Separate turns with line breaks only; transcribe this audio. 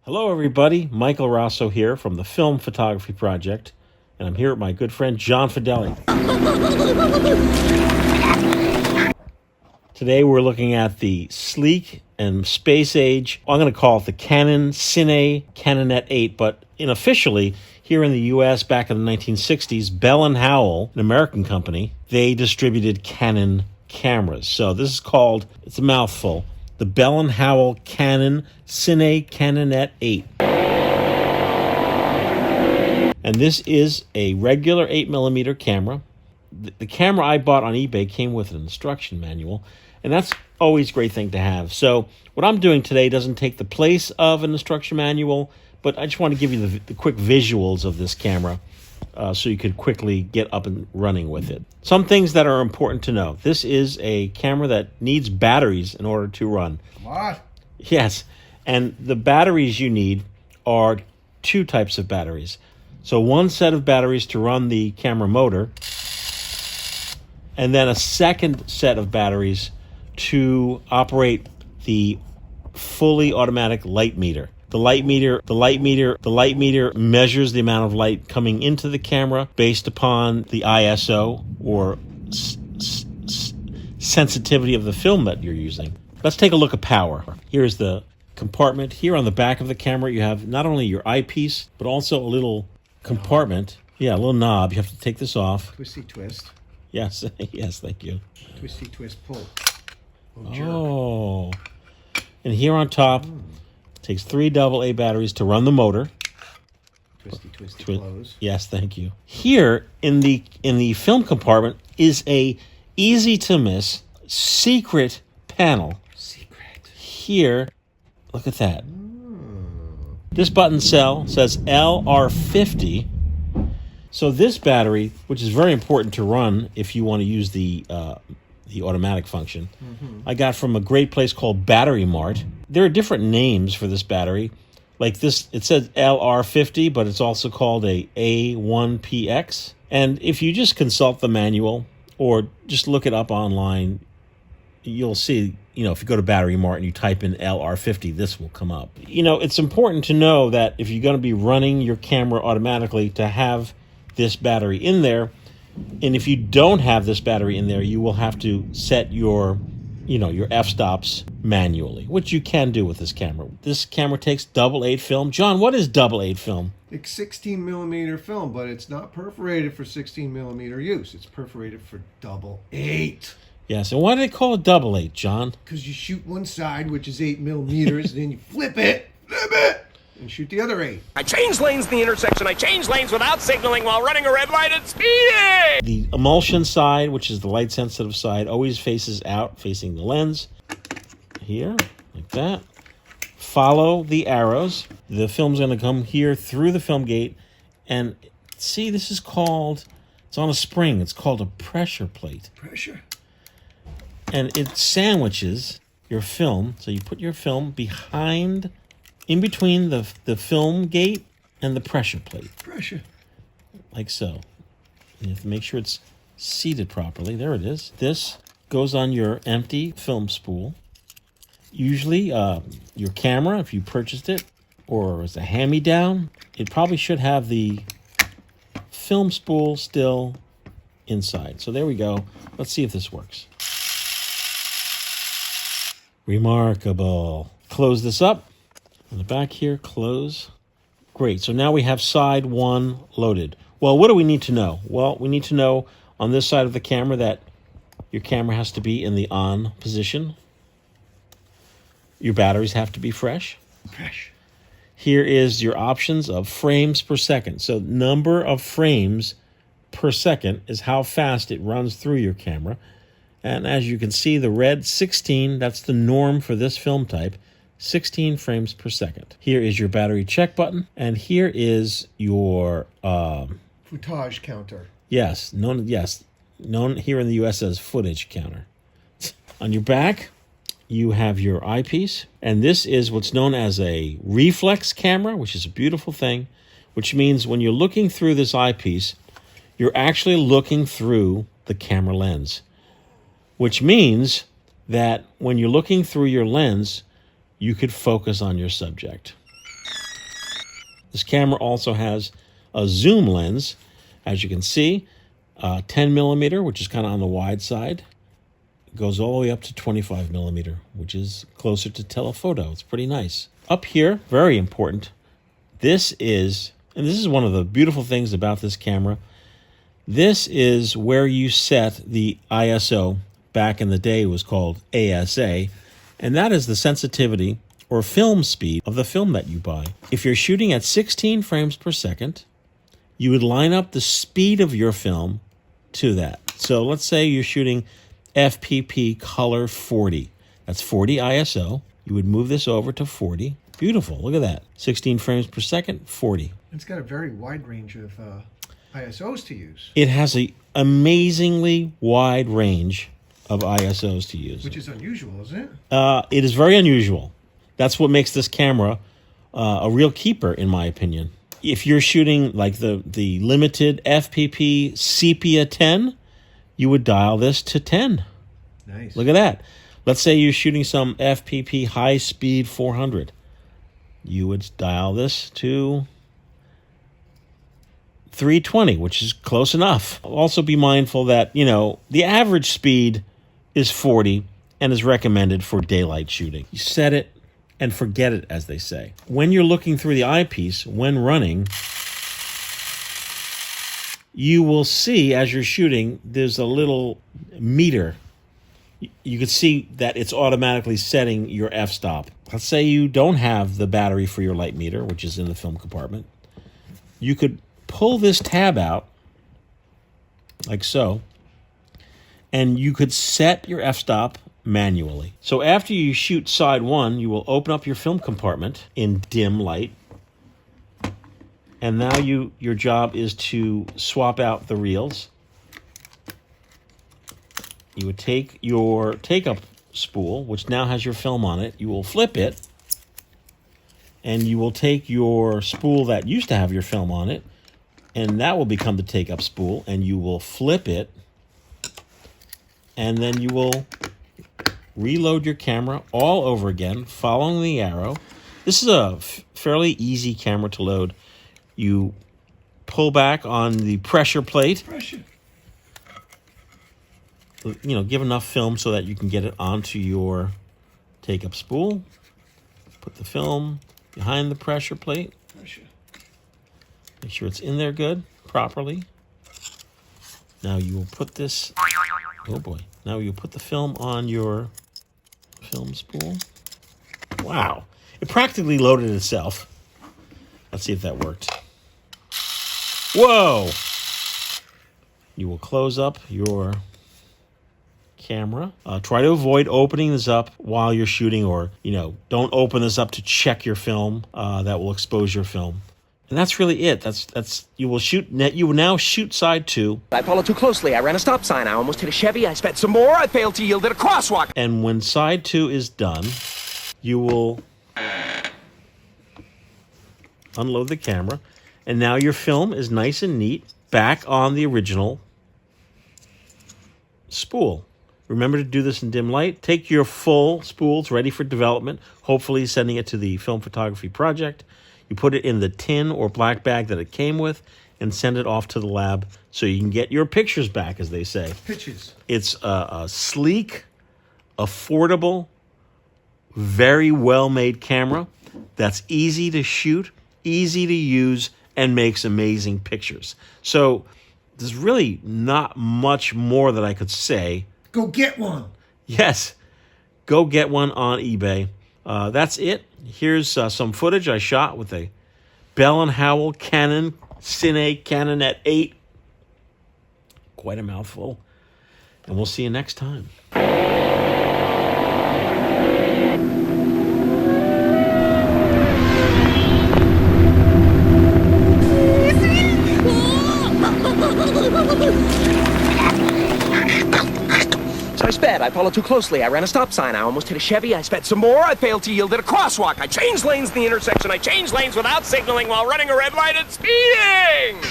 Hello, everybody. Michael Raso here from the Film Photography Project, and I'm here with my good friend John Fideli. Today we're looking at the sleek and space-age, I'm going to call it the Canon Canonet 8, but unofficially, here in the U.S. back in the 1960s, Bell Howell, an American company, they distributed Canon cameras. So this is called, it's a mouthful, the Bell Howell Canon Canonet 8. And this is a regular 8mm camera. The camera I bought on eBay came with an instruction manual, and that's always a great thing to have. So what I'm doing today doesn't take the place of an instruction manual, but I just want to give you the quick visuals of this camera so you could quickly get up and running with it. Some things that are important to know. This is a camera that needs batteries in order to run.
What?
Yes, and the batteries you need are two types of batteries. So one set of batteries to run the camera motor, and then a second set of batteries to operate the fully automatic light meter. The light meter measures the amount of light coming into the camera based upon the ISO or sensitivity of the film that you're using. Let's take a look at power. Here's the compartment. Here on the back of the camera, you have not only your eyepiece, but also a little compartment. Yeah, a little knob. You have to take this off.
Twisty twist.
Yes, yes, thank you.
Twisty twist pull.
Oh. And here on top, takes 3 AA batteries to run the motor.
Twisty close.
Yes, thank you. Here in the film compartment is a easy to miss secret panel.
Secret.
Here, look at that. This button cell says LR50. So this battery, which is very important to run if you want to use the automatic function, I got from a great place called Battery Mart. There are different names for this battery. Like this, it says LR50, but it's also called a A1PX. And if you just consult the manual or just look it up online, you'll see, if you go to Battery Mart and you type in LR50, this will come up. It's important to know that if you're going to be running your camera automatically, to have this battery in there. And if you don't have this battery in there, you will have to set your f-stops manually, which you can do with this camera. This camera takes AA film. John, what is AA film?
It's 16 millimeter film, but it's not perforated for 16 millimeter use. It's perforated for AA.
Yes, and why do they call it AA, John?
Because you shoot one side, which is 8 millimeters, and then you flip it, and shoot the other 8.
I changed lanes in the intersection. I changed lanes without signaling while running a red light and speeding.
The emulsion side, which is the light sensitive side, always faces out, facing the lens. Here, like that. Follow the arrows. The film's going to come here through the film gate. And see, this is called, it's on a spring. It's called a pressure plate.
Pressure.
And it sandwiches your film. So you put your film behind, in between the film gate and the pressure plate.
Pressure.
Like so. You have to make sure it's seated properly. There it is. This goes on your empty film spool. Usually your camera, if you purchased it, or as a hand-me-down, it probably should have the film spool still inside. So there we go. Let's see if this works. Remarkable. Close this up. On the back here, close. Great. So now we have side 1 loaded. Well, what do we need to know? Well, we need to know on this side of the camera that your camera has to be in the on position. Your batteries have to be fresh.
Fresh.
Here is your options of frames per second. So number of frames per second is how fast it runs through your camera. And as you can see, the red 16, that's the norm for this film type, 16 frames per second. Here is your battery check button, and here is your
footage counter.
Known here in the US as footage counter. On your back, you have your eyepiece, and this is what's known as a reflex camera, which is a beautiful thing, which means when you're looking through this eyepiece, you're actually looking through the camera lens, which means that when you're looking through your lens, you could focus on your subject. This camera also has a zoom lens, as you can see, 10 millimeter, which is kind of on the wide side. It goes all the way up to 25 millimeter, which is closer to telephoto. It's pretty nice. Up here, very important, this is one of the beautiful things about this camera. This is where you set the ISO. Back in the day, it was called ASA, and that is the sensitivity or film speed of the film that you buy. If you're shooting at 16 frames per second, you would line up the speed of your film to that. So let's say you're shooting FPP color 40. That's 40 ISO. You would move this over to 40. Beautiful. Look at that. 16 frames per second, 40.
It's got a very wide range of ISOs to use.
It has an amazingly wide range of ISOs to use.
Which is unusual, isn't it?
It is very unusual. That's what makes this camera a real keeper, in my opinion. If you're shooting like the limited FPP Sepia 10, you would dial this to 10.
Nice.
Look at that. Let's say you're shooting some FPP high speed 400. You would dial this to 320, which is close enough. Also be mindful that, the average speed is 40 and is recommended for daylight shooting. You set it and forget it, as they say. When you're looking through the eyepiece, when running, you will see as you're shooting, there's a little meter. You can see that it's automatically setting your f-stop. Let's say you don't have the battery for your light meter, which is in the film compartment. You could pull this tab out, like so, and you could set your f-stop manually. So after you shoot side one, you will open up your film compartment in dim light. And now your job is to swap out the reels. You would take your take-up spool, which now has your film on it. You will flip it, and you will take your spool that used to have your film on it, and that will become the take-up spool, and you will flip it, and then you will reload your camera all over again, following the arrow. This is a fairly easy camera to load. You pull back on the pressure plate. Give enough film so that you can get it onto your take-up spool. Put the film behind the pressure plate. Make sure it's in there good, properly. Now you will put this, oh boy. Now you put the film on your film spool. Wow. It practically loaded itself. Let's see if that worked. Whoa! You will close up your camera. Try to avoid opening this up while you're shooting, or, don't open this up to check your film. That will expose your film. And that's really it. You will now shoot side two.
I followed too closely. I ran a stop sign. I almost hit a Chevy. I sped some more. I failed to yield at a crosswalk.
And when side two is done, you will unload the camera. And now your film is nice and neat back on the original spool. Remember to do this in dim light. Take your full spools ready for development, hopefully sending it to the film photography project. You put it in the tin or black bag that it came with and send it off to the lab so you can get your pictures back, as they say.
Pictures.
It's a sleek, affordable, very well-made camera that's easy to shoot, easy to use, and makes amazing pictures. So there's really not much more that I could say.
Go get one.
Yes, go get one on eBay. That's it. Here's some footage I shot with a Bell Howell Canon Canonet 8. Quite a mouthful. And we'll see you next time.
So I sped. I followed too closely. I ran a stop sign. I almost hit a Chevy. I sped some more. I failed to yield at a crosswalk. I changed lanes in the intersection. I changed lanes without signaling while running a red light and speeding!